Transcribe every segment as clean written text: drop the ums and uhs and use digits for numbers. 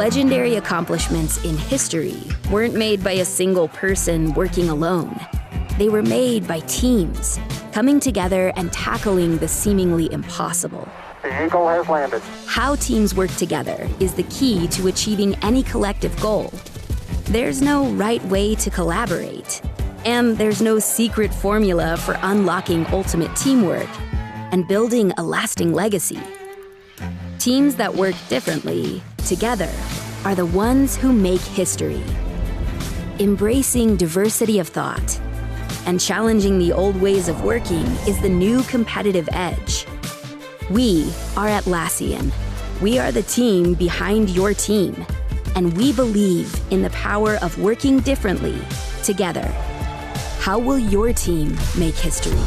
legendary accomplishments in history weren't made by a single person working alone. They were made by teams, coming together and tackling the seemingly impossible. The Eagle has landed. How teams work together is the key to achieving any collective goal. There's no right way to collaborate, and there's no secret formula for unlocking ultimate teamwork and building a lasting legacy. Teams that work differently, together, are the ones who make history. Embracing diversity of thought and challenging the old ways of working is the new competitive edge. We are Atlassian. We are the team behind your team, and we believe in the power of working differently, together. How will your team make history?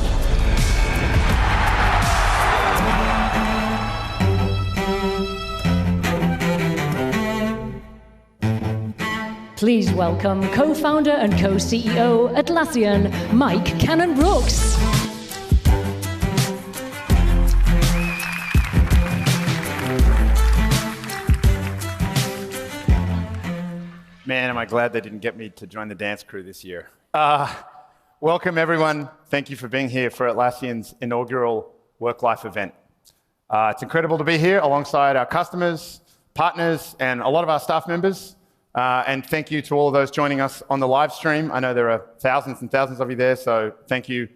Please welcome co-founder and co-CEO Atlassian, Mike Cannon-Brookes. Man, am I glad they didn't get me to join the dance crew this year. Welcome, everyone. Thank you for being here for Atlassian's inaugural work-life event. It's incredible to be here alongside our customers, partners, and a lot of our staff members. And thank you to all of those joining us on the live stream. I know there are thousands and thousands of you there, so thank you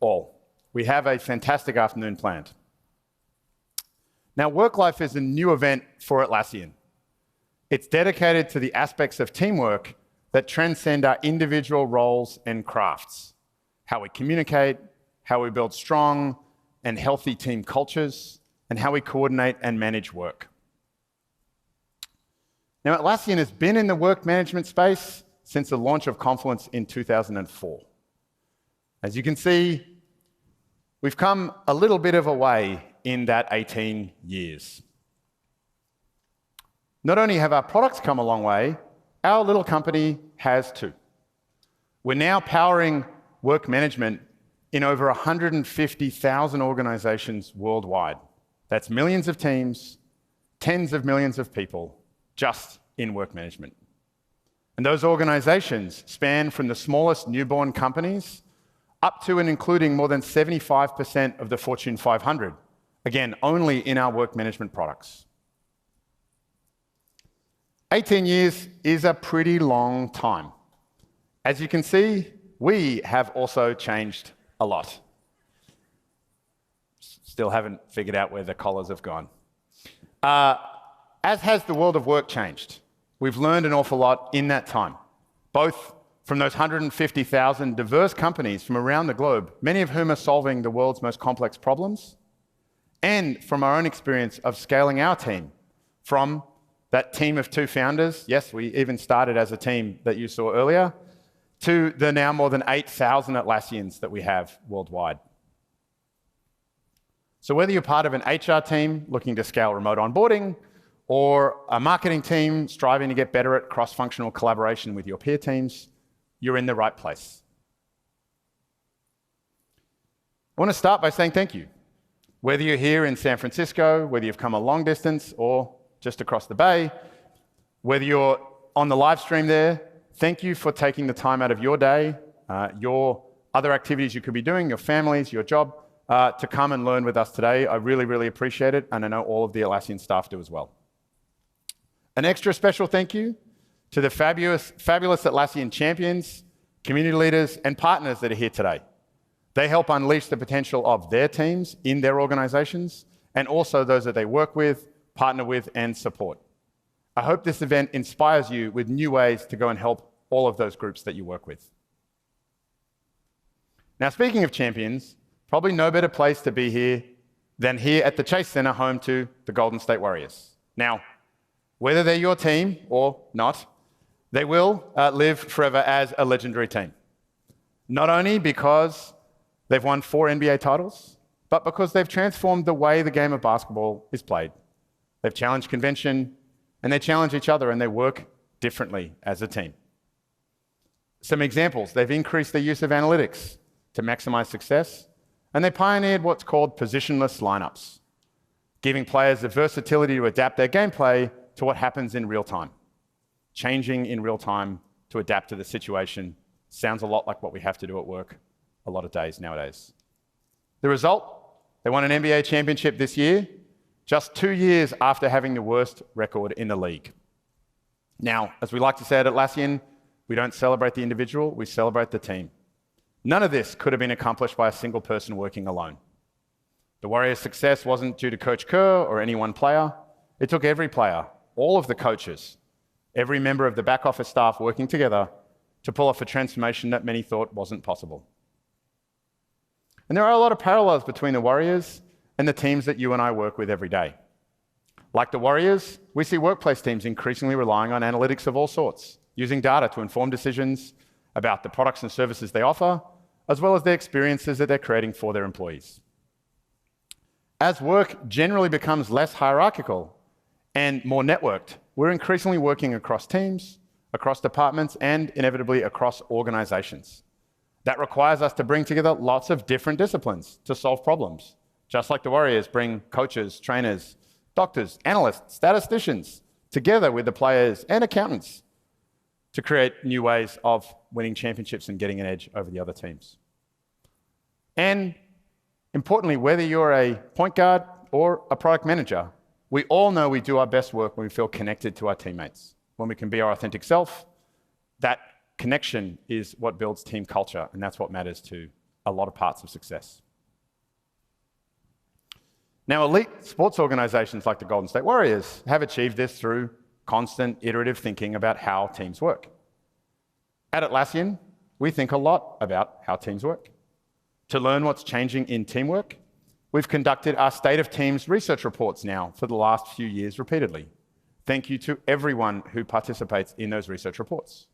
all. We have a fantastic afternoon planned. Now, Work-Life is a new event for Atlassian. It's dedicated to the aspects of teamwork that transcend our individual roles and crafts. How we communicate, how we build strong and healthy team cultures, and how we coordinate and manage work. Now, Atlassian has been in the work management space since the launch of Confluence in 2004. As you can see, we've come a little bit of a way in that 18 years. Not only have our products come a long way, our little company has too. We're now powering work management in over 150,000 organizations worldwide. That's millions of teams, tens of millions of people, just in work management. And those organizations span from the smallest newborn companies up to and including more than 75% of the Fortune 500, again, only in our work management products. 18 years is a pretty long time. As you can see, we have also changed a lot. Still haven't figured out where the collars have gone. As has the world of work changed. We've learned an awful lot in that time, both from those 150,000 diverse companies from around the globe, many of whom are solving the world's most complex problems, and from our own experience of scaling our team from that team of 2 founders, yes, we even started as a team that you saw earlier, to the now more than 8,000 Atlassians that we have worldwide. So whether you're part of an HR team looking to scale remote onboarding, or a marketing team striving to get better at cross-functional collaboration with your peer teams, you're in the right place. I want to start by saying thank you. Whether you're here in San Francisco, whether you've come a long distance or just across the bay, whether you're on the live stream there, thank you for taking the time out of your day, your other activities you could be doing, your families, your job, to come and learn with us today. I really, really appreciate it, and I know all of the Atlassian staff do as well. An extra special thank you to the fabulous Atlassian champions, community leaders, and partners that are here today. They help unleash the potential of their teams in their organizations, and also those that they work with, partner with, and support. I hope this event inspires you with new ways to go and help all of those groups that you work with. Now, speaking of champions, probably no better place to be here than here at the Chase Center, home to the Golden State Warriors. Now, whether they're your team or not, they will live forever as a legendary team. Not only because they've won 4 NBA titles, but because they've transformed the way the game of basketball is played. They've challenged convention, and they challenge each other, and they work differently as a team. Some examples: they've increased their use of analytics to maximize success, and they pioneered what's called positionless lineups, giving players the versatility to adapt their gameplay to what happens in real time. Changing in real time to adapt to the situation sounds a lot like what we have to do at work a lot of days nowadays. The result? They won an NBA championship this year, just 2 years after having the worst record in the league. Now, as we like to say at Atlassian, we don't celebrate the individual, we celebrate the team. None of this could have been accomplished by a single person working alone. The Warriors' success wasn't due to Coach Kerr or any one player. It took every player, all of the coaches, every member of the back office staff working together to pull off a transformation that many thought wasn't possible. And there are a lot of parallels between the Warriors and the teams that you and I work with every day. Like the Warriors, we see workplace teams increasingly relying on analytics of all sorts, using data to inform decisions about the products and services they offer, as well as the experiences that they're creating for their employees. As work generally becomes less hierarchical and more networked, we're increasingly working across teams, across departments, and inevitably across organizations. That requires us to bring together lots of different disciplines to solve problems, just like the Warriors bring coaches, trainers, doctors, analysts, statisticians together with the players and accountants to create new ways of winning championships and getting an edge over the other teams. And importantly, whether you're a point guard or a product manager, we all know we do our best work when we feel connected to our teammates, when we can be our authentic self. That connection is what builds team culture, and that's what matters to a lot of parts of success. Now, elite sports organizations like the Golden State Warriors have achieved this through constant iterative thinking about how teams work. At Atlassian, we think a lot about how teams work. To learn what's changing in teamwork, we've conducted our State of Teams research reports now for the last few years repeatedly. Thank you to everyone who participates in those research reports.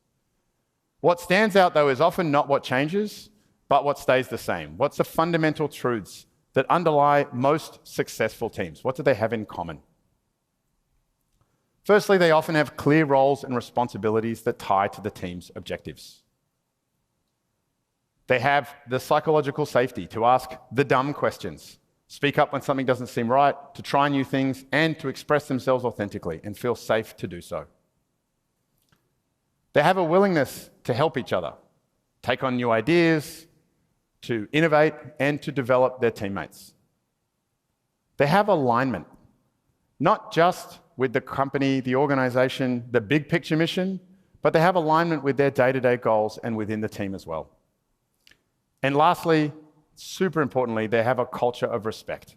What stands out, though, is often not what changes, but what stays the same. What's the fundamental truths that underlie most successful teams? What do they have in common? Firstly, they often have clear roles and responsibilities that tie to the team's objectives. They have the psychological safety to ask the dumb questions, speak up when something doesn't seem right, to try new things, and to express themselves authentically and feel safe to do so. They have a willingness to help each other, take on new ideas, to innovate, and to develop their teammates. They have alignment, not just with the company, the organization, the big picture mission, but they have alignment with their day-to-day goals and within the team as well. And lastly, super importantly, they have a culture of respect,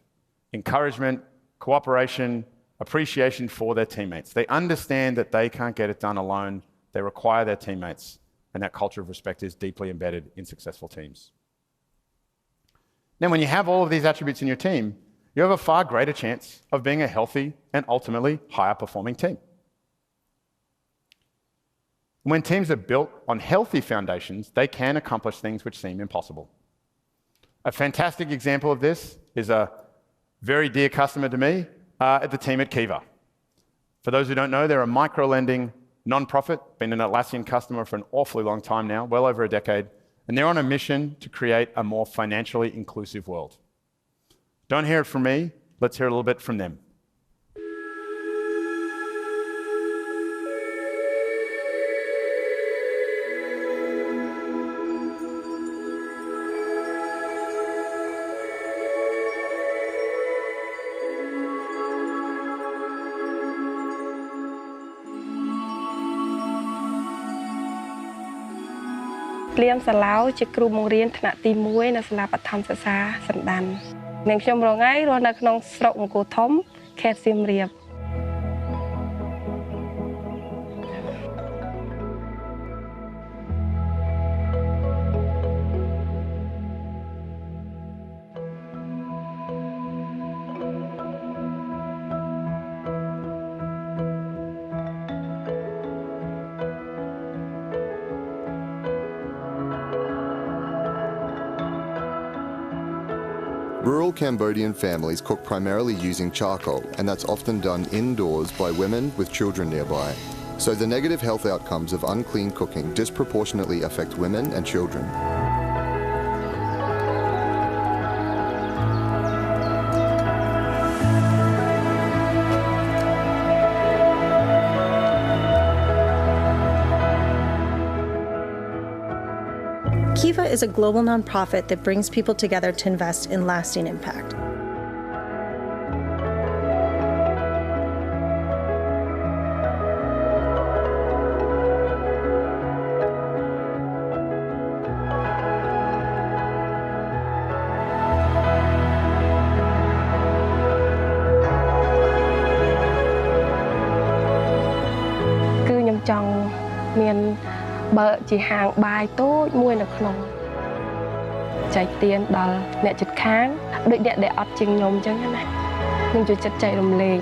encouragement, cooperation, appreciation for their teammates. They understand that they can't get it done alone. They require their teammates, and that culture of respect is deeply embedded in successful teams. Now, when you have all of these attributes in your team, you have a far greater chance of being a healthy and ultimately higher performing team. When teams are built on healthy foundations, they can accomplish things which seem impossible. A fantastic example of this is a very dear customer to me, at the team at Kiva. For those who don't know, they're a micro-lending non-profit, been an Atlassian customer for an awfully long time now, well over a decade, and they're on a mission to create a more financially inclusive world. Don't hear it from me, let's hear a little bit from them. Liam Salau ជាគ្រូបង្រៀនថ្នាក់ទី1នៅសាលាបឋមសិក្សាសណ្ដាននិងខ្ញុំរងថ្ងៃរស់នៅក្នុងស្រុកអង្គរធំខេត្តសៀមរាប Rural Cambodian families cook primarily using charcoal, and that's often done indoors by women with children nearby. So the negative health outcomes of unclean cooking disproportionately affect women and children. is a global nonprofit that brings people together to invest in lasting impact. Miền bờ chỉ hàng bài tốt mùi được không chạy tiền đào nè chật kháng đợi điện để ọt chừng nhôm chứ thế này nhưng chú chật chạy đồng lề.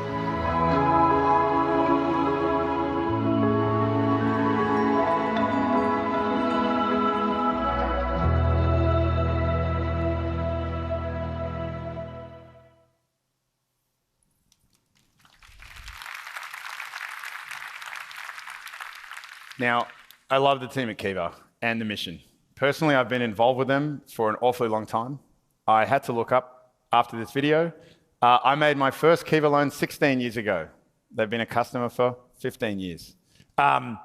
Now, I love the team at Kiva and the mission. Personally, I've been involved with them for an awfully long time. I had to look up after this video. I made my first Kiva loan 16 years ago. They've been a customer for 15 years. And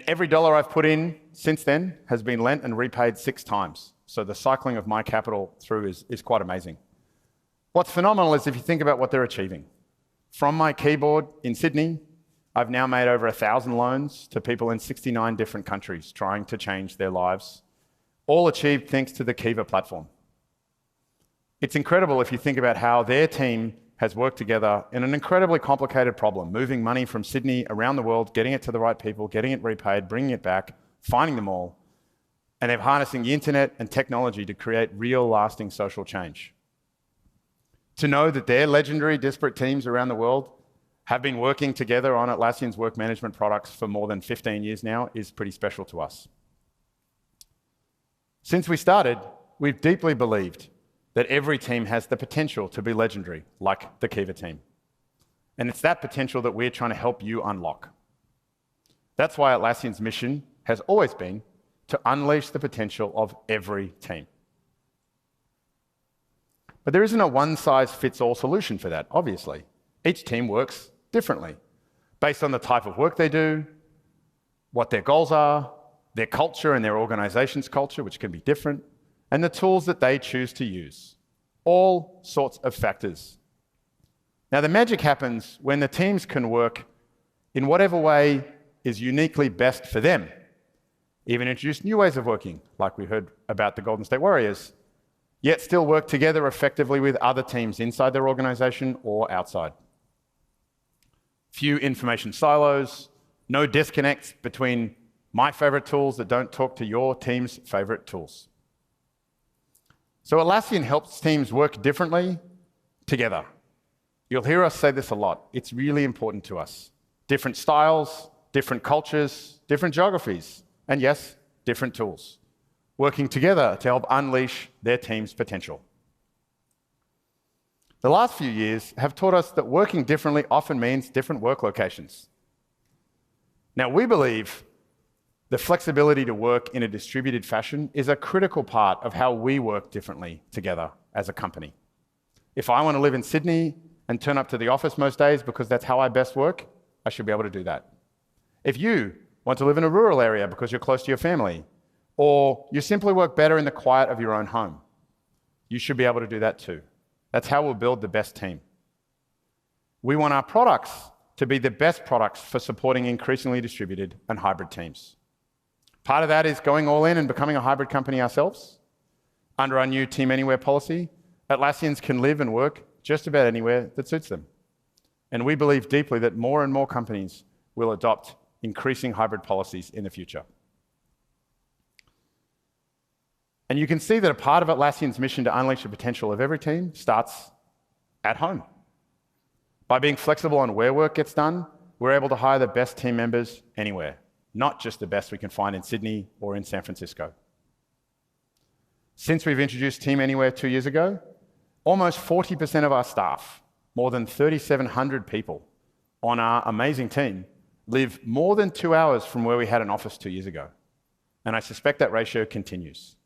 every dollar I've put in since then has been lent and repaid 6 times. So the cycling of my capital through is quite amazing. What's phenomenal is if you think about what they're achieving. From my keyboard in Sydney, I've now made over 1,000 loans to people in 69 different countries trying to change their lives, all achieved thanks to the Kiva platform. It's incredible if you think about how their team has worked together in an incredibly complicated problem, moving money from Sydney around the world, getting it to the right people, getting it repaid, bringing it back, finding them all, and they're harnessing the internet and technology to create real lasting social change. To know that their legendary disparate teams around the world have been working together on Atlassian's work management products for more than 15 years now is pretty special to us. Since we started, we've deeply believed that every team has the potential to be legendary, like the Kiva team. And it's that potential that we're trying to help you unlock. That's why Atlassian's mission has always been to unleash the potential of every team. But there isn't a one-size-fits-all solution for that, obviously. Each team works differently, based on the type of work they do, what their goals are, their culture and their organization's culture, which can be different, and the tools that they choose to use. All sorts of factors. Now, the magic happens when the teams can work in whatever way is uniquely best for them. Even introduce new ways of working, like we heard about the Golden State Warriors, yet still work together effectively with other teams inside their organization or outside. Few information silos, no disconnects between my favorite tools that don't talk to your team's favorite tools. So Atlassian helps teams work differently together. You'll hear us say this a lot. It's really important to us. Different styles, different cultures, different geographies, and yes, different tools, working together to help unleash their team's potential. The last few years have taught us that working differently often means different work locations. Now, we believe the flexibility to work in a distributed fashion is a critical part of how we work differently together as a company. If I want to live in Sydney and turn up to the office most days because that's how I best work, I should be able to do that. If you want to live in a rural area because you're close to your family, or you simply work better in the quiet of your own home, you should be able to do that too. That's how we'll build the best team. We want our products to be the best products for supporting increasingly distributed and hybrid teams. Part of that is going all in and becoming a hybrid company ourselves. Under our new Team Anywhere policy, Atlassians can live and work just about anywhere that suits them. And we believe deeply that more and more companies will adopt increasing hybrid policies in the future. And you can see that a part of Atlassian's mission to unleash the potential of every team starts at home. By being flexible on where work gets done, we're able to hire the best team members anywhere, not just the best we can find in Sydney or in San Francisco. Since we've introduced Team Anywhere 2 years ago, almost 40% of our staff, more than 3,700 people on our amazing team, live more than 2 hours from where we had an office 2 years ago. And I suspect that ratio continues.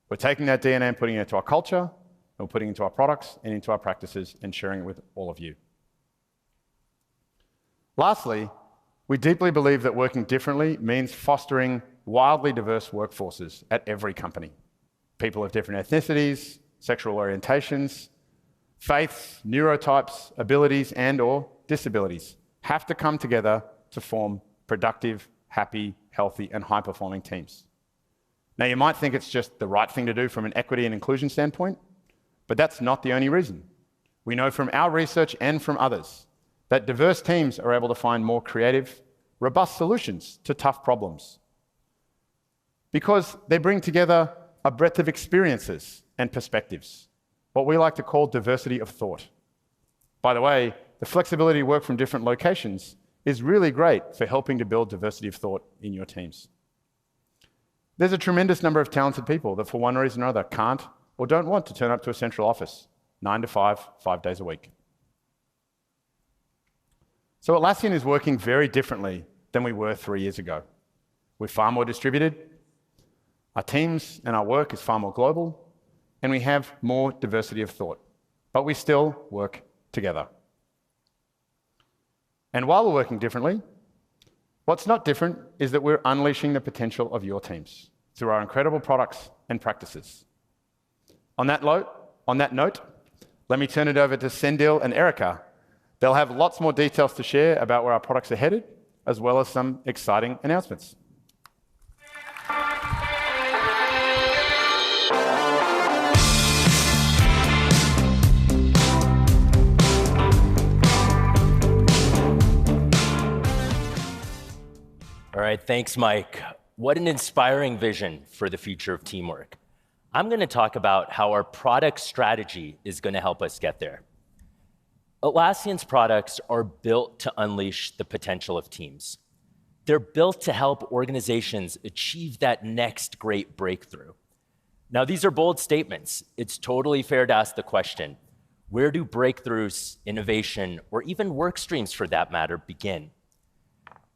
We're taking that DNA and putting it into our culture, and we're putting it into our products and into our practices and sharing it with all of you. Lastly, we deeply believe that working differently means fostering wildly diverse workforces at every company. People of different ethnicities, sexual orientations, faiths, neurotypes, abilities, and/or disabilities have to come together to form productive, happy, healthy, and high-performing teams. Now, you might think it's just the right thing to do from an equity and inclusion standpoint, but that's not the only reason. We know from our research and from others that diverse teams are able to find more creative, robust solutions to tough problems because they bring together a breadth of experiences and perspectives, what we like to call diversity of thought. By the way, the flexibility to work from different locations is really great for helping to build diversity of thought in your teams. There's a tremendous number of talented people that for one reason or other can't or don't want to turn up to a central office 9 to 5, 5 days a week. So Atlassian is working very differently than we were 3 years ago. We're far more distributed, our teams and our work is far more global, and we have more diversity of thought, but we still work together. And while we're working differently, what's not different is that we're unleashing the potential of your teams through our incredible products and practices. On that note, let me turn it over to Sendhil and Erica. They'll have lots more details to share about where our products are headed, as well as some exciting announcements. All right, thanks, Mike. What an inspiring vision for the future of teamwork. I'm going to talk about how our product strategy is going to help us get there. Atlassian's products are built to unleash the potential of teams. They're built to help organizations achieve that next great breakthrough. Now, these are bold statements. It's totally fair to ask the question, where do breakthroughs, innovation, or even work streams for that matter begin?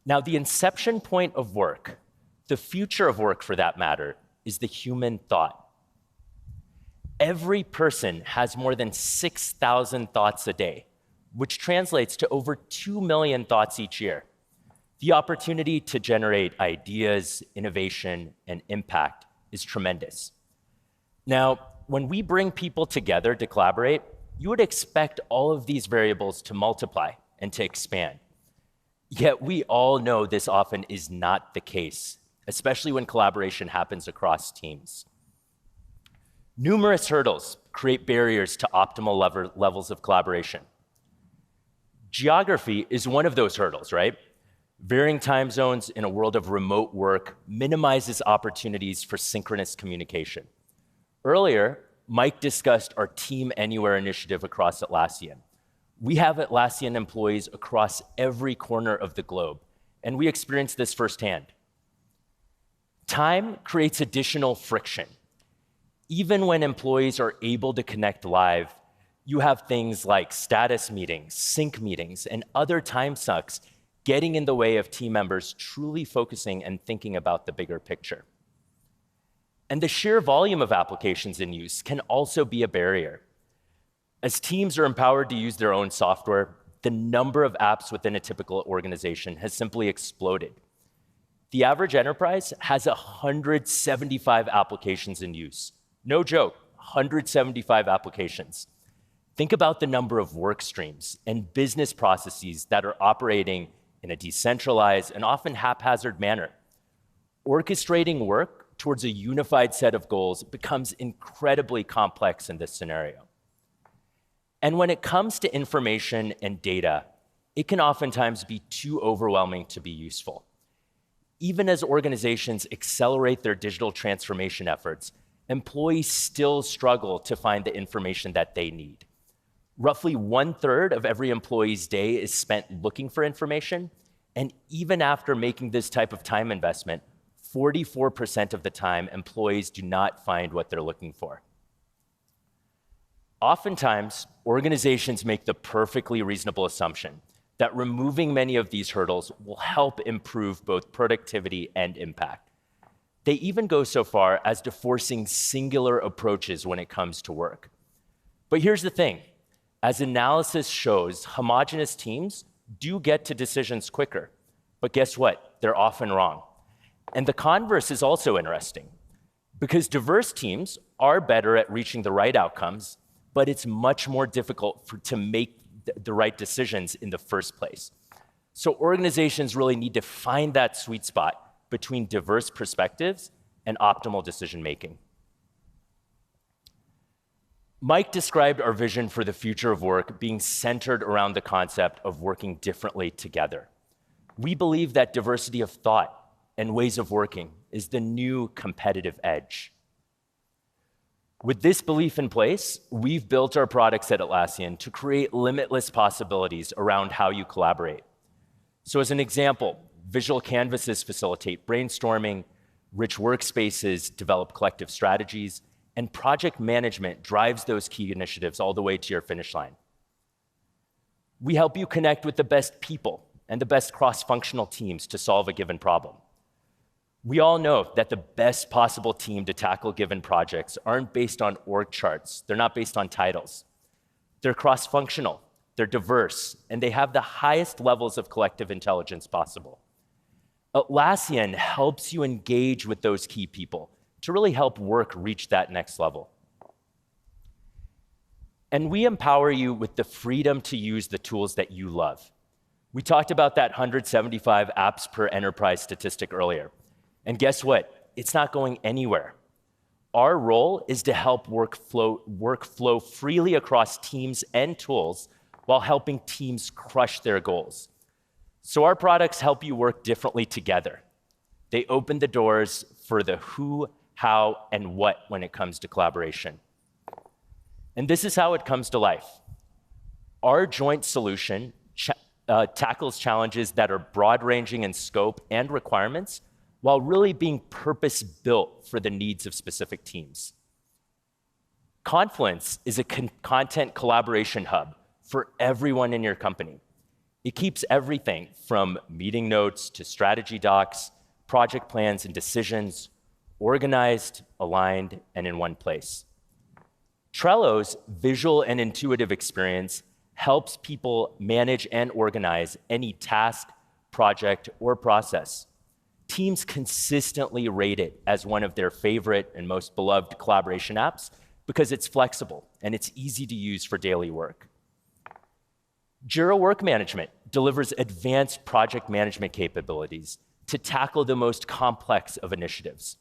Now, the inception point of work, the future of work for that matter, is the human thought. Every person has more than 6,000 thoughts a day, which translates to over 2 million thoughts each year. The opportunity to generate ideas, innovation, and impact is tremendous. Now, when we bring people together to collaborate, you would expect all of these variables to multiply and to expand. Yet we all know this often is not the case, especially when collaboration happens across teams. Numerous hurdles create barriers to optimal levels of collaboration. Geography is one of those hurdles, right? Varying time zones in a world of remote work minimizes opportunities for synchronous communication. Earlier, Mike discussed our Team Anywhere initiative across Atlassian. We have Atlassian employees across every corner of the globe, and we experience this firsthand. Time creates additional friction. Even when employees are able to connect live, you have things like status meetings, sync meetings, and other time sucks getting in the way of team members truly focusing and thinking about the bigger picture. And the sheer volume of applications in use can also be a barrier. As teams are empowered to use their own software, the number of apps within a typical organization has simply exploded. The average enterprise has 175 applications in use. No joke, 175 applications. Think about the number of work streams and business processes that are operating in a decentralized and often haphazard manner. Orchestrating work towards a unified set of goals becomes incredibly complex in this scenario. And when it comes to information and data, it can oftentimes be too overwhelming to be useful. Even as organizations accelerate their digital transformation efforts, employees still struggle to find the information that they need. Roughly 1/3 of every employee's day is spent looking for information, and even after making this type of time investment, 44% of the time, employees do not find what they're looking for. Oftentimes, organizations make the perfectly reasonable assumption that removing many of these hurdles will help improve both productivity and impact. They even go so far as to forcing singular approaches when it comes to work. But here's the thing. As analysis shows, homogeneous teams do get to decisions quicker. But guess what? They're often wrong. And the converse is also interesting, because diverse teams are better at reaching the right outcomes, but it's much more difficult to make the right decisions in the first place. So organizations really need to find that sweet spot between diverse perspectives and optimal decision making. Mike described our vision for the future of work being centered around the concept of working differently together. We believe that diversity of thought and ways of working is the new competitive edge. With this belief in place, we've built our products at Atlassian to create limitless possibilities around how you collaborate. So as an example, visual canvases facilitate brainstorming, rich workspaces develop collective strategies, and project management drives those key initiatives all the way to your finish line. We help you connect with the best people and the best cross-functional teams to solve a given problem. We all know that the best possible team to tackle given projects aren't based on org charts. They're not based on titles. They're cross-functional, they're diverse, and they have the highest levels of collective intelligence possible. Atlassian helps you engage with those key people to really help work reach that next level. And we empower you with the freedom to use the tools that you love. We talked about that 175 apps per enterprise statistic earlier. And guess what? It's not going anywhere. Our role is to help work flow freely across teams and tools while helping teams crush their goals. So our products help you work differently together. They open the doors for the who, how, and what when it comes to collaboration. And this is how it comes to life. Our joint solution tackles challenges that are broad-ranging in scope and requirements, while really being purpose-built for the needs of specific teams. Confluence is a content collaboration hub for everyone in your company. It keeps everything from meeting notes to strategy docs, project plans and decisions, organized, aligned, and in one place. Trello's visual and intuitive experience helps people manage and organize any task, project, or process. Teams consistently rate it as one of their favorite and most beloved collaboration apps because it's flexible and it's easy to use for daily work. Jira Work Management delivers advanced project management capabilities to tackle the most complex of initiatives.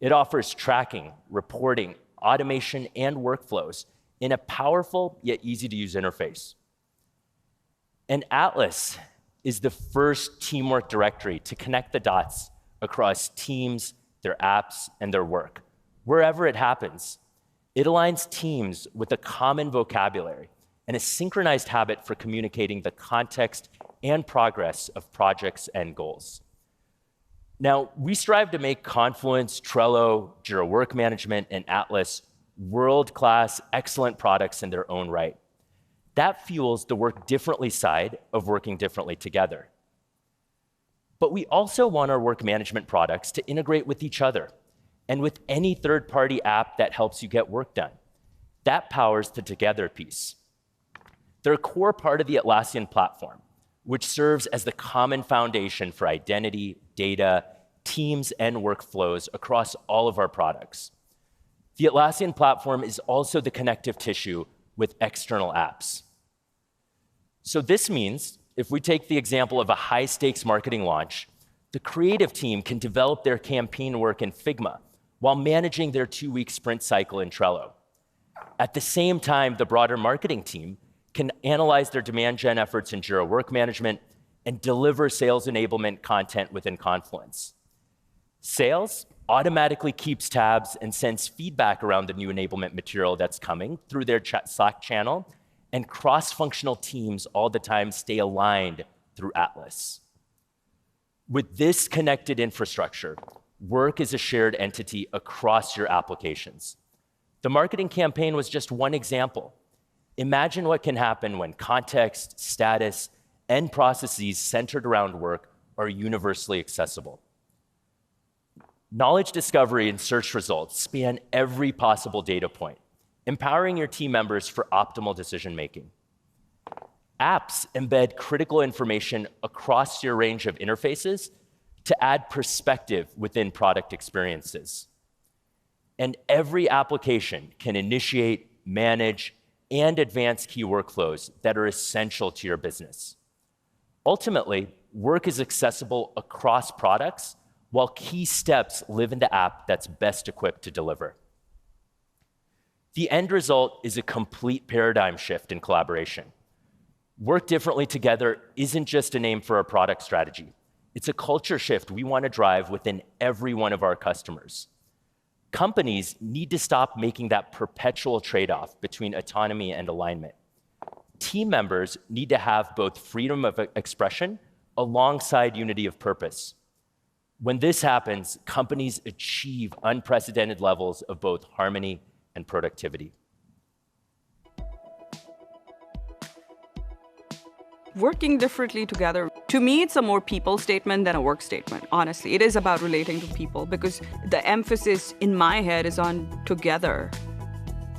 It offers tracking, reporting, automation, and workflows in a powerful yet easy-to-use interface. And Atlas is the first teamwork directory to connect the dots across teams, their apps, and their work, wherever it happens. It aligns teams with a common vocabulary and a synchronized habit for communicating the context and progress of projects and goals. Now, we strive to make Confluence, Trello, Jira Work Management, and Atlas world-class, excellent products in their own right. That fuels the work differently side of working differently together. But we also want our work management products to integrate with each other and with any third-party app that helps you get work done. That powers the together piece. They're a core part of the Atlassian Platform, which serves as the common foundation for identity, data, teams, and workflows across all of our products. The Atlassian Platform is also the connective tissue with external apps. So this means, if we take the example of a high-stakes marketing launch, the creative team can develop their campaign work in Figma while managing their 2-week sprint cycle in Trello. At the same time, the broader marketing team can analyze their demand gen efforts in Jira Work Management and deliver sales enablement content within Confluence. Sales automatically keeps tabs and sends feedback around the new enablement material that's coming through their Slack channel, and cross-functional teams all the time stay aligned through Atlas. With this connected infrastructure, work is a shared entity across your applications. The marketing campaign was just one example. Imagine what can happen when context, status, and processes centered around work are universally accessible. Knowledge discovery and search results span every possible data point, empowering your team members for optimal decision-making. Apps embed critical information across your range of interfaces to add perspective within product experiences. And every application can initiate, manage, and advance key workflows that are essential to your business. Ultimately, work is accessible across products, while key steps live in the app that's best equipped to deliver. The end result is a complete paradigm shift in collaboration. Work differently together isn't just a name for a product strategy. It's a culture shift we want to drive within every one of our customers. Companies need to stop making that perpetual trade-off between autonomy and alignment. Team members need to have both freedom of expression alongside unity of purpose. When this happens, companies achieve unprecedented levels of both harmony and productivity. Working differently together, to me, it's a more people statement than a work statement, honestly. It is about relating to people because the emphasis in my head is on together.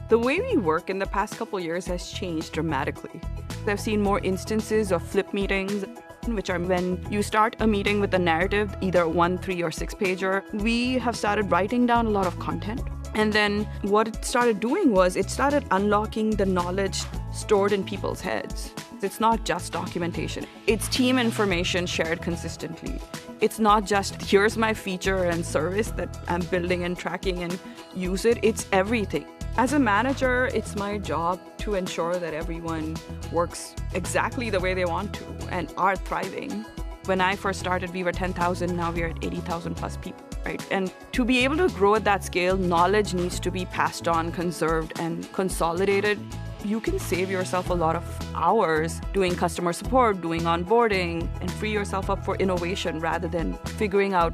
The way we work in the past couple years has changed dramatically. I've seen more instances of flip meetings, which are when you start a meeting with a narrative, either 1, 3, or 6-pager. We have started writing down a lot of content. And then what it started doing was it started unlocking the knowledge stored in people's heads. It's not just documentation. It's team information shared consistently. It's not just, here's my feature and service that I'm building and tracking and use it. It's everything. As a manager, it's my job to ensure that everyone works exactly the way they want to and are thriving. When I first started, we were 10,000, now we're at 80,000 plus people, right? And to be able to grow at that scale, knowledge needs to be passed on, conserved, and consolidated. You can save yourself a lot of hours doing customer support, doing onboarding, and free yourself up for innovation rather than figuring out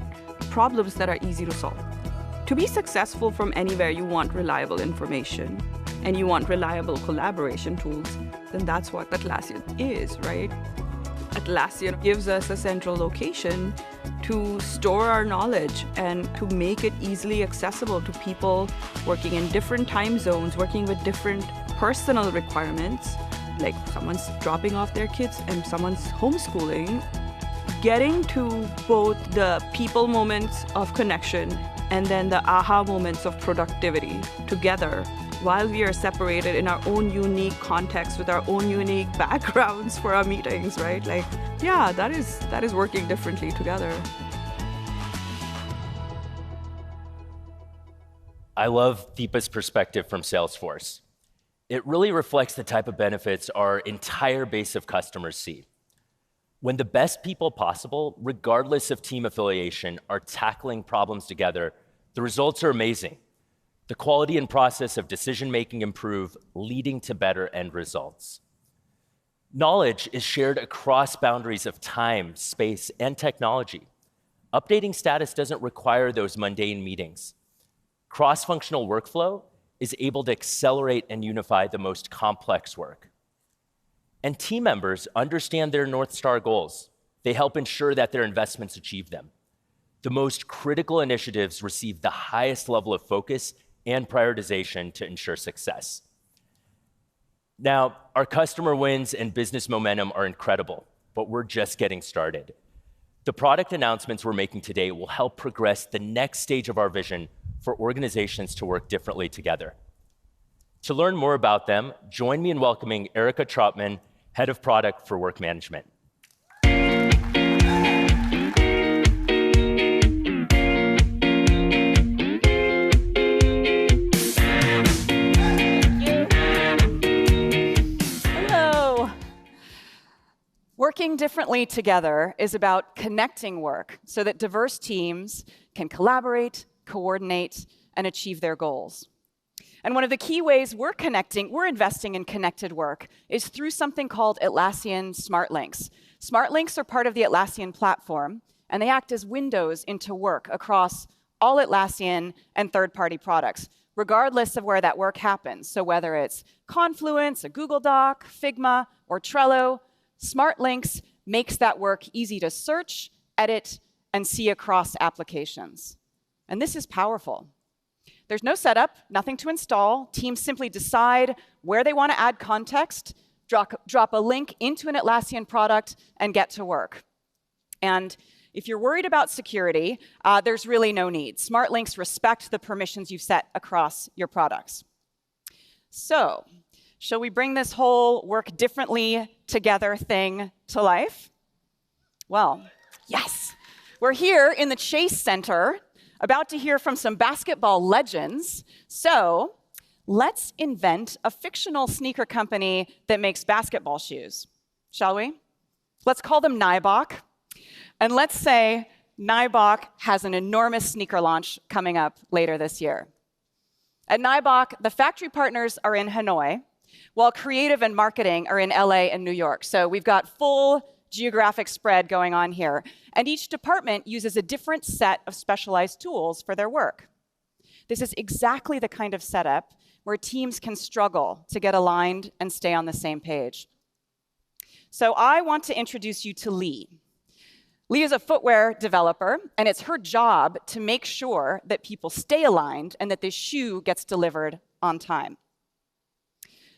problems that are easy to solve. To be successful from anywhere, you want reliable information and you want reliable collaboration tools, then that's what Atlassian is, right? Atlassian gives us a central location to store our knowledge and to make it easily accessible to people working in different time zones, working with different personal requirements, like someone's dropping off their kids and someone's homeschooling. Getting to both the people moments of connection and then the aha moments of productivity together while we are separated in our own unique context with our own unique backgrounds for our meetings, right? Like, yeah, that is working differently together. I love Deepa's perspective from Salesforce. It really reflects the type of benefits our entire base of customers see. When the best people possible, regardless of team affiliation, are tackling problems together, the results are amazing. The quality and process of decision-making improve, leading to better end results. Knowledge is shared across boundaries of time, space, and technology. Updating status doesn't require those mundane meetings. Cross-functional workflow is able to accelerate and unify the most complex work. And team members understand their North Star goals. They help ensure that their investments achieve them. The most critical initiatives receive the highest level of focus and prioritization to ensure success. Now, our customer wins and business momentum are incredible, but we're just getting started. The product announcements we're making today will help progress the next stage of our vision for organizations to work differently together. To learn more about them, join me in welcoming Erica Trautman, Head of Product for Work Management. Hello. Working differently together is about connecting work so that diverse teams can collaborate, coordinate, and achieve their goals. And one of the key ways we're investing in connected work is through something called Atlassian Smart Links. Smart Links are part of the Atlassian Platform, and they act as windows into work across all Atlassian and third-party products, regardless of where that work happens. So whether it's Confluence, a Google Doc, Figma, or Trello, Smart Links makes that work easy to search, edit, and see across applications. And this is powerful. There's no setup, nothing to install. Teams simply decide where they want to add context, drop a link into an Atlassian product, and get to work. And If you're worried about security, there's really no need. Smart links respect the permissions you've set across your products. So, shall we bring this whole work differently together thing to life? Well, yes. We're here in the Chase Center, about to hear from some basketball legends. So, let's invent a fictional sneaker company that makes basketball shoes, shall we? Let's call them Nibok. And let's say Nibok has an enormous sneaker launch coming up later this year. At Nibok, the factory partners are in Hanoi, while creative and marketing are in LA and New York. So we've got full geographic spread going on here. And each department uses a different set of specialized tools for their work. This is exactly the kind of setup where teams can struggle to get aligned and stay on the same page. So I want to introduce you to Lee. Lee is a footwear developer, and it's her job to make sure that people stay aligned and that this shoe gets delivered on time.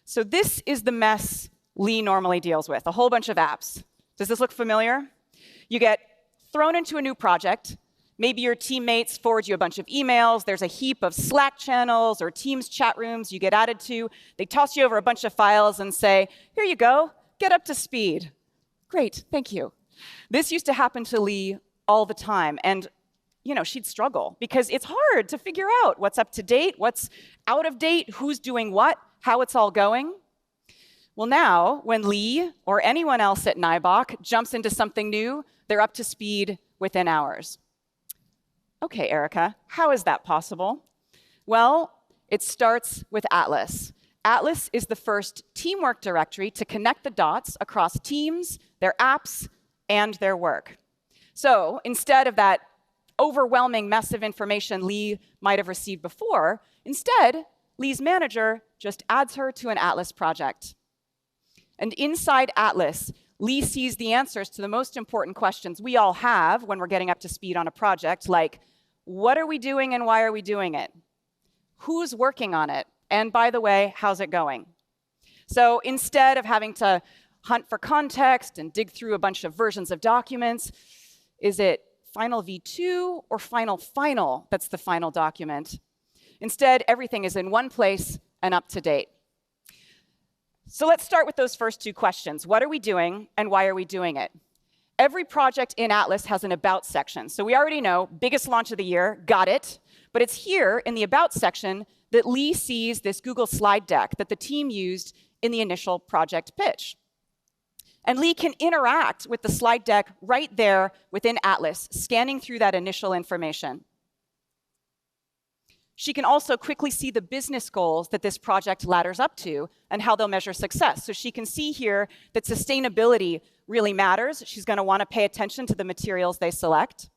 So this is the mess Lee normally deals with, a whole bunch of apps. Does this look familiar? You get thrown into a new project. Maybe your teammates forward you a bunch of emails. There's a heap of Slack channels or Teams chat rooms you get added to. They toss you over a bunch of files and say, here you go, get up to speed. Great, thank you. This used to happen to Lee all the time, and she'd struggle because it's hard to figure out what's up to date, what's out of date, who's doing what, how it's all going. Well, now, when Lee or anyone else at Nibok jumps into something new, they're up to speed within hours. Okay, Erica, how is that possible? Well, it starts with Atlas. Atlas is the first teamwork directory to connect the dots across teams, their apps, and their work. So instead of that overwhelming mess of information Lee might have received before, instead, Lee's manager just adds her to an Atlas project. And inside Atlas, Lee sees the answers to the most important questions we all have when we're getting up to speed on a project, like, what are we doing and why are we doing it? Who's working on it? And by the way, how's it going? So instead of having to hunt for context and dig through a bunch of versions of documents, is it final v2 or final that's the final document? Instead, everything is in one place and up to date. So let's start with those first two questions. What are we doing and why are we doing it? Every project in Atlas has an About section. So we already know, biggest launch of the year, got it. But it's here in the About section that Lee sees this Google slide deck that the team used in the initial project pitch. And Lee can interact with the slide deck right there within Atlas, scanning through that initial information. She can also quickly see the business goals that this project ladders up to and how they'll measure success. So she can see here that sustainability really matters. She's going to want to pay attention to the materials they select.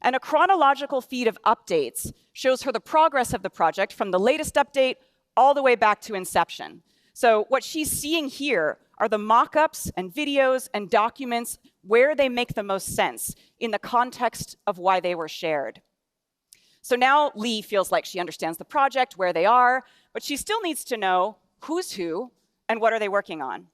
And a chronological feed of updates shows her the progress of the project from the latest update all the way back to inception. So what she's seeing here are the mock-ups and videos and documents where they make the most sense in the context of why they were shared. So now Lee feels like she understands the project, where they are, but she still needs to know who's who and what are they working on.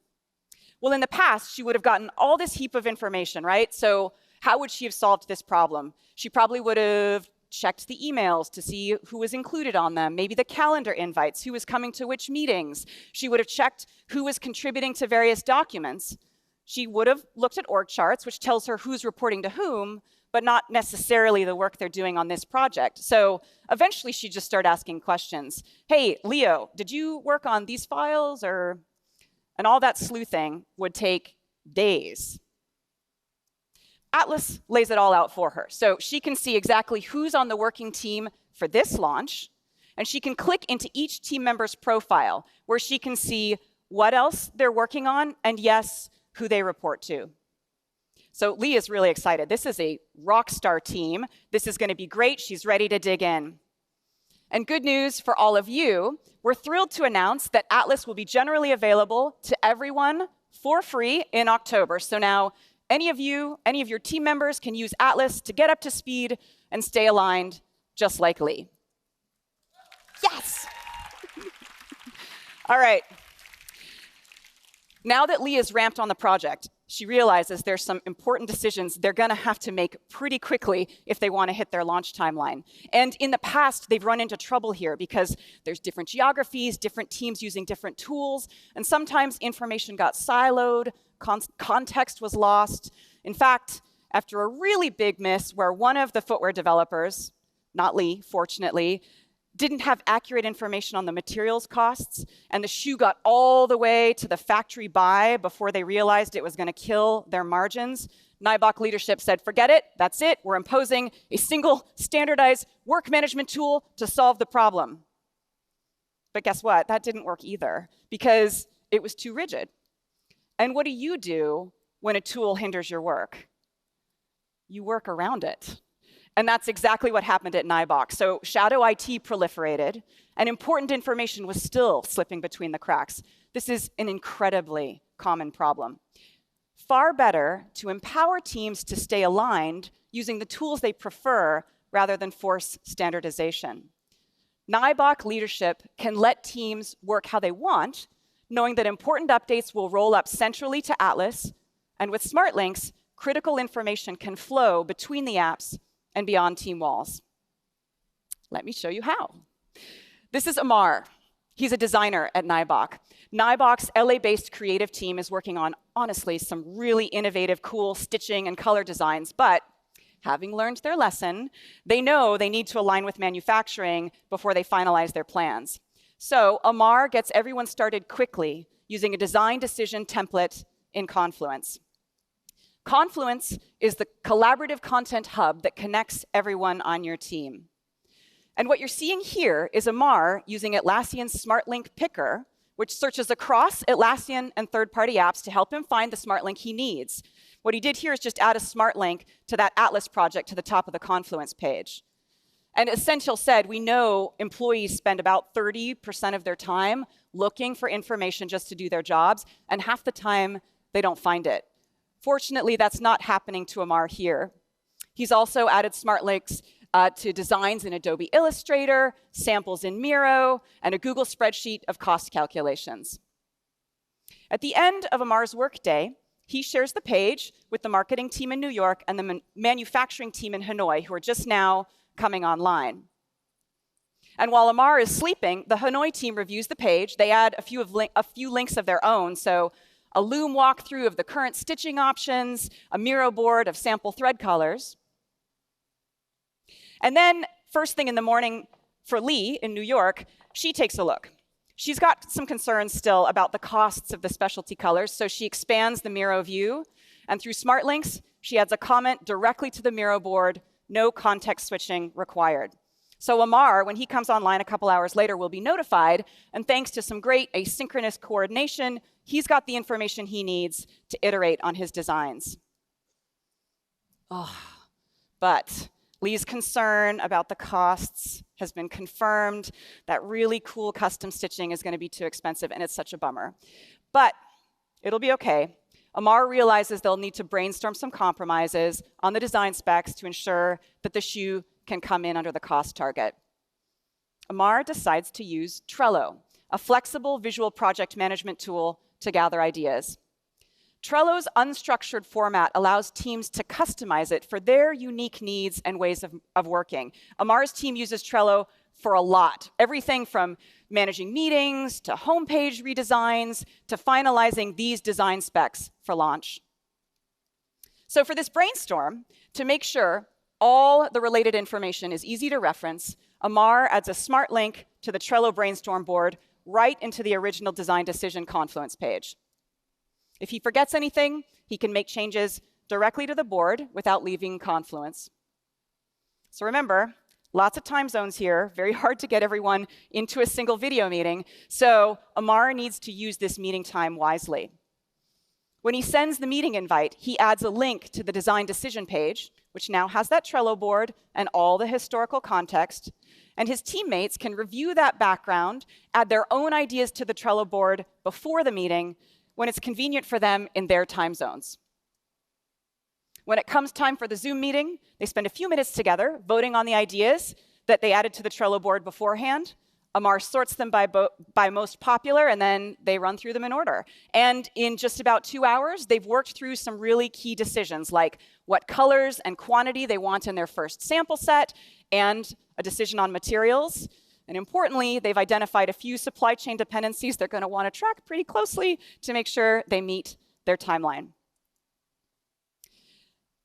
Well, in the past, she would have gotten all this heap of information, right? So how would she have solved this problem? She probably would have checked the emails to see who was included on them, maybe the calendar invites, who was coming to which meetings. She would have checked who was contributing to various documents. She would have looked at org charts, which tells her who's reporting to whom, but not necessarily the work they're doing on this project. So eventually she'd just start asking questions. Hey, Leo, did you work on these files? And all that sleuthing would take days. Atlas lays it all out for her. So she can see exactly who's on the working team for this launch, and she can click into each team member's profile, where she can see what else they're working on, and yes, who they report to. So Lee is really excited. This is a rock star team. This is going to be great. She's ready to dig in. And good news for all of you, we're thrilled to announce that Atlas will be generally available to everyone for free in October. So now any of your team members can use Atlas to get up to speed and stay aligned, just like Lee. Yes! All right. Now that Lee is ramped on the project, she realizes there's some important decisions they're going to have to make pretty quickly if they want to hit their launch timeline. And in the past, they've run into trouble here because there's different geographies, different teams using different tools, and sometimes information got siloed, context was lost. In fact, after a really big miss where one of the footwear developers, not Lee, fortunately, didn't have accurate information on the materials costs, and the shoe got all the way to the factory buy before they realized it was going to kill their margins, Nibok leadership said, forget it, that's it, we're imposing a single standardized work management tool to solve the problem. But guess what? That didn't work either, because it was too rigid. And what do when a tool hinders your work? You work around it. And that's exactly what happened at Nibok. So shadow IT proliferated, and important information was still slipping between the cracks. This is an incredibly common problem. Far better to empower teams to stay aligned using the tools they prefer rather than force standardization. Nibok leadership can let teams work how they want, knowing that important updates will roll up centrally to Atlas, and with smart links, critical information can flow between the apps and beyond team walls. Let me show you how. This is Amar. He's a designer at Nibok. Nibok's LA-based creative team is working on, honestly, some really innovative, cool stitching and color designs, but having learned their lesson, they know they need to align with manufacturing before they finalize their plans. So Amar gets everyone started quickly using a design decision template in Confluence. Confluence is the collaborative content hub that connects everyone on your team. And what you're seeing here is Amar using Atlassian's Smart Link Picker, which searches across Atlassian and third-party apps to help him find the smart link he needs. What he did here is just add a smart link to that Atlas project to the top of the Confluence page. And as Sendhil said, we know employees spend about 30% of their time looking for information just to do their jobs, and half the time they don't find it. Fortunately, that's not happening to Amar here. He's also added smart links to designs in Adobe Illustrator, samples in Miro, and a Google spreadsheet of cost calculations. At the end of Amar's workday, he shares the page with the marketing team in New York and the manufacturing team in Hanoi, who are just now coming online. And while Amar is sleeping, the Hanoi team reviews the page. They add a few links of their own, so a loom walkthrough of the current stitching options, a Miro board of sample thread colors. And then, first thing in the morning for Lee in New York, she takes a look. She's got some concerns still about the costs of the specialty colors, so she expands the Miro view, and through smart links, she adds a comment directly to the Miro board, no context switching required. So Amar, when he comes online a couple hours later, will be notified, and thanks to some great asynchronous coordination, he's got the information he needs to iterate on his designs. But Lee's concern about the costs has been confirmed. That really cool custom stitching is going to be too expensive, and it's such a bummer. But it'll be okay. Amar realizes they'll need to brainstorm some compromises on the design specs to ensure that the shoe can come in under the cost target. Amar decides to use Trello, a flexible visual project management tool to gather ideas. Trello's unstructured format allows teams to customize it for their unique needs and ways of working. Amar's team uses Trello for a lot, everything from managing meetings to homepage redesigns to finalizing these design specs for launch. So for this brainstorm, to make sure all the related information is easy to reference, Amar adds a smart link to the Trello brainstorm board right into the original design decision Confluence page. If he forgets anything, he can make changes directly to the board without leaving Confluence. So remember, lots of time zones here, very hard to get everyone into a single video meeting, so Amar needs to use this meeting time wisely. When he sends the meeting invite, he adds a link to the design decision page, which now has that Trello board and all the historical context, and his teammates can review that background, add their own ideas to the Trello board before the meeting when it's convenient for them in their time zones. When it comes time for the Zoom meeting, they spend a few minutes together voting on the ideas that they added to the Trello board beforehand. Amar sorts them by most popular, and then they run through them in order. And in just about 2 hours, they've worked through some really key decisions, like what colors and quantity they want in their first sample set, and a decision on materials. And importantly, they've identified a few supply chain dependencies they're going to want to track pretty closely to make sure they meet their timeline.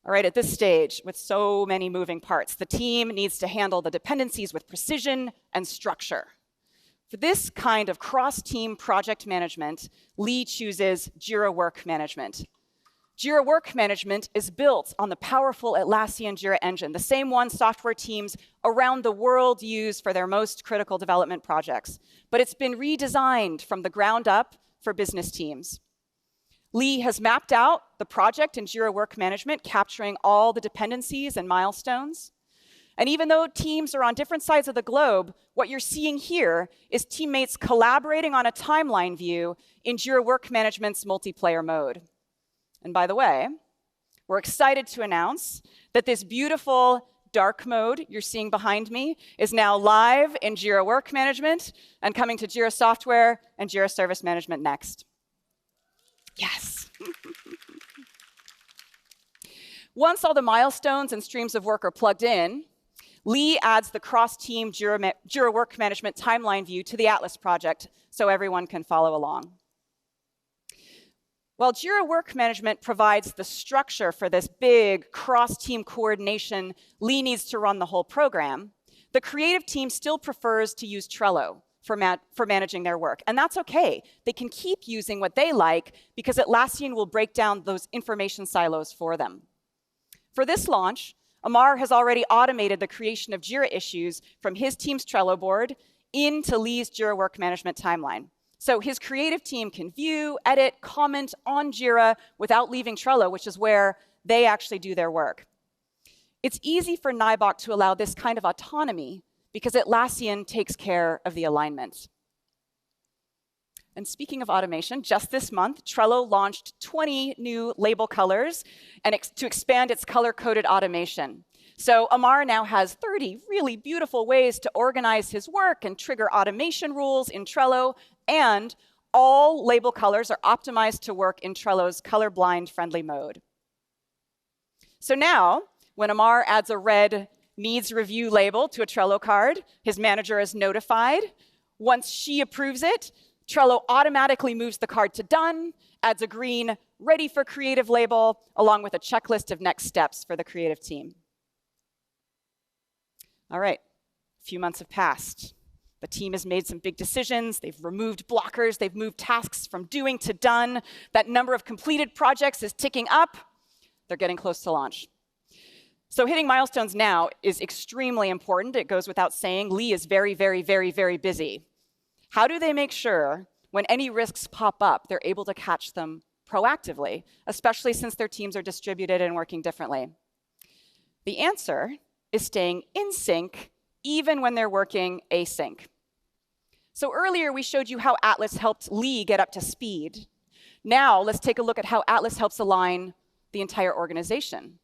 All right, at this stage, with so many moving parts, the team needs to handle the dependencies with precision and structure. For this kind of cross-team project management, Lee chooses Jira Work Management. Jira Work Management is built on the powerful Atlassian Jira engine, the same one software teams around the world use for their most critical development projects. But it's been redesigned from the ground up for business teams. Lee has mapped out the project in Jira Work Management, capturing all the dependencies and milestones. And even though teams are on different sides of the globe, what you're seeing here is teammates collaborating on a timeline view in Jira Work Management's multiplayer mode. And by the way, we're excited to announce that this beautiful dark mode you're seeing behind me is now live in Jira Work Management and coming to Jira Software and Jira Service Management next. Yes. Once all the milestones and streams of work are plugged in, Lee adds the cross-team Jira Work Management timeline view to the Atlas project so everyone can follow along. While Jira Work Management provides the structure for this big cross-team coordination, Lee needs to run the whole program, the creative team still prefers to use Trello for managing their work. And that's OK. They can keep using what they like because Atlassian will break down those information silos for them. For this launch, Amar has already automated the creation of Jira issues from his team's Trello board into Lee's Jira Work Management timeline. So his creative team can view, edit, comment on Jira without leaving Trello, which is where they actually do their work. It's easy for Nibok to allow this kind of autonomy because Atlassian takes care of the alignment. And speaking of automation, just this month, Trello launched 20 new label colors and to expand its color-coded automation. So Amar now has 30 really beautiful ways to organize his work and trigger automation rules in Trello, and all label colors are optimized to work in Trello's colorblind-friendly mode. So now, when Amar adds a red needs review label to a Trello card, his manager is notified. Once she approves it, Trello automatically moves the card to done, adds a green ready for creative label, along with a checklist of next steps for the creative team. All right, a few months have passed. The team has made some big decisions. They've removed blockers. They've moved tasks from doing to done. That number of completed projects is ticking up. They're getting close to launch. So hitting milestones now is extremely important. It goes without saying. Lee is very, very, very, very busy. How do they make sure when any risks pop up, they're able to catch them proactively, especially since their teams are distributed and working differently? The answer is staying in sync even when they're working async. So earlier, we showed you how Atlas helped Lee get up to speed. Now, let's take a look at how Atlas helps align the entire organization.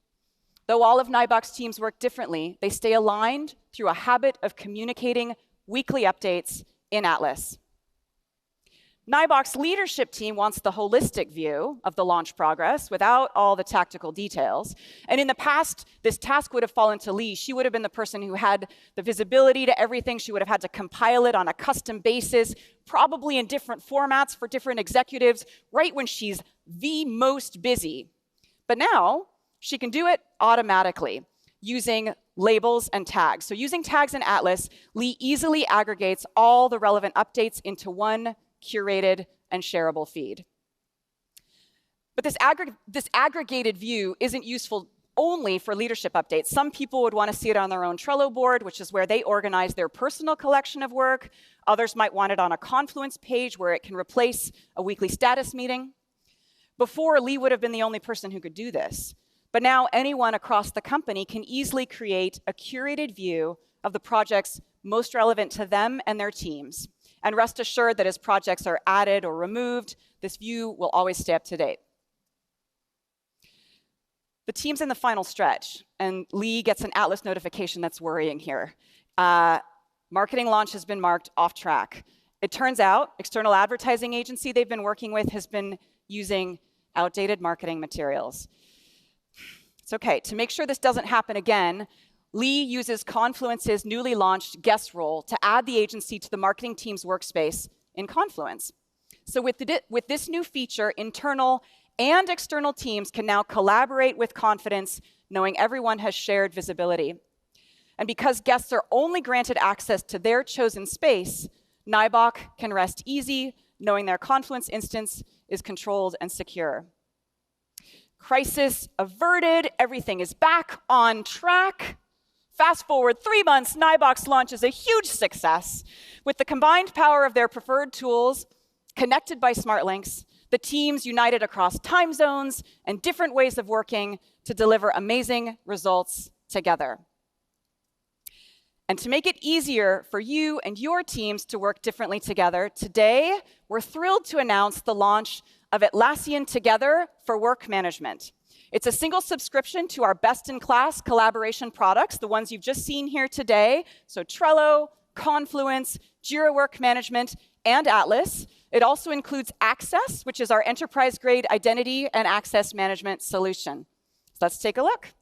Though all of Nibok's teams work differently, they stay aligned through a habit of communicating weekly updates in Atlas. Nibok's leadership team wants the holistic view of the launch progress without all the tactical details. And in the past, this task would have fallen to Lee. She would have been the person who had the visibility to everything. She would have had to compile it on a custom basis, probably in different formats for different executives, right when she's the most busy. But now, she can do it automatically using labels and tags. So using tags in Atlas, Lee easily aggregates all the relevant updates into one curated and shareable feed. But this aggregated view isn't useful only for leadership updates. Some people would want to see it on their own Trello board, which is where they organize their personal collection of work. Others might want it on a Confluence page where it can replace a weekly status meeting. Before, Lee would have been the only person who could do this. But now anyone across the company can easily create a curated view of the projects most relevant to them and their teams. And rest assured that as projects are added or removed, this view will always stay up to date. The team's in the final stretch, and Lee gets an Atlas notification that's worrying here. marketing launch has been marked off track. It turns out, external advertising agency they've been working with has been using outdated marketing materials. It's okay. To make sure this doesn't happen again, Lee uses Confluence's newly launched guest role to add the agency to the marketing team's workspace in Confluence. So with this new feature, internal and external teams can now collaborate with confidence, knowing everyone has shared visibility. And because guests are only granted access to their chosen space, Nibok can rest easy, knowing their Confluence instance is controlled and secure. Crisis averted, everything is back on track. Fast forward 3 months, Nibok's launch is a huge success. With the combined power of their preferred tools, connected by smart links, the teams united across time zones and different ways of working to deliver amazing results together. And to make it easier for you and your teams to work differently together, today we're thrilled to announce the launch of Atlassian Together for Work Management. It's a single subscription to our best-in-class collaboration products, the ones you've just seen here today, so Trello, Confluence, Jira Work Management, and Atlas. It also includes Access, which is our enterprise-grade identity and access management solution. So let's take a look.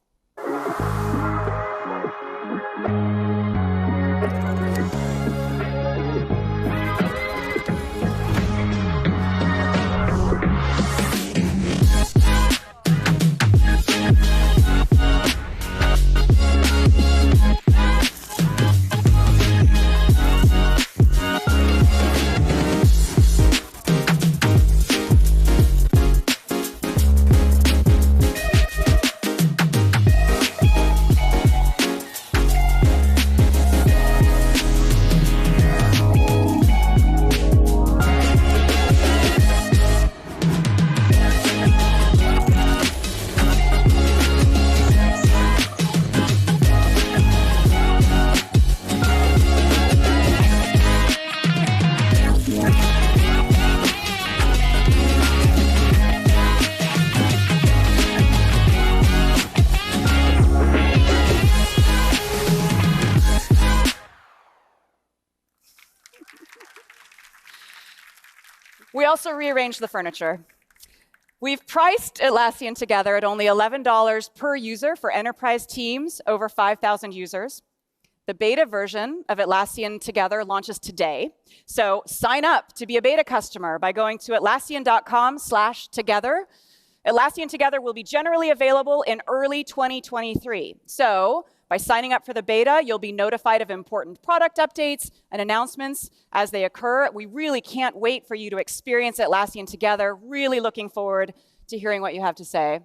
We also rearranged the furniture. We've priced Atlassian Together at only $11 per user for enterprise teams over 5,000 users. The beta version of Atlassian Together launches today. So sign up to be a beta customer by going to atlassian.com/together. Atlassian Together will be generally available in early 2023. So by signing up for the beta, you'll be notified of important product updates and announcements as they occur. We really can't wait for you to experience Atlassian Together. Really looking forward to hearing what you have to say.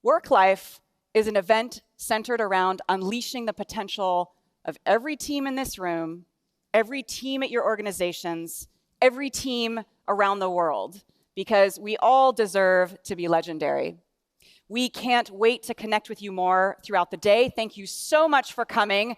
Work Life is an event centered around unleashing the potential of every team in this room, every team at your organizations, every team around the world, because we all deserve to be legendary. We can't wait to connect with you more throughout the day. Thank you so much for coming.